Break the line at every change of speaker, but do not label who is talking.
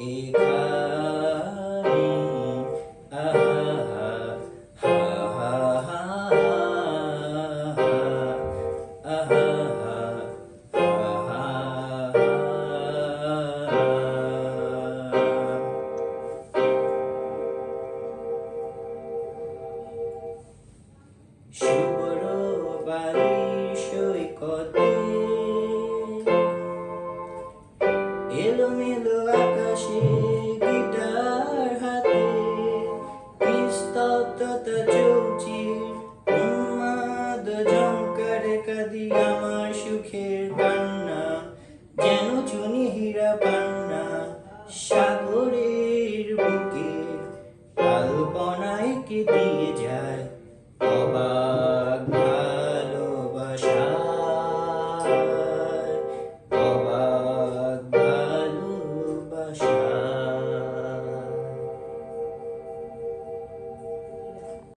এখানে আহা হা হা হা আহা হা শুভ্র বালির সৈকতে এলোমেলো আকাশে গিটার হাতে নিস্তব্ধতা চলছে উন্মাদ ঝংকারে কাঁদি আমার সুখের কান্না যেন চুনি হীরা পান্না সাগরের বুকে কল্পনায় কেঁদে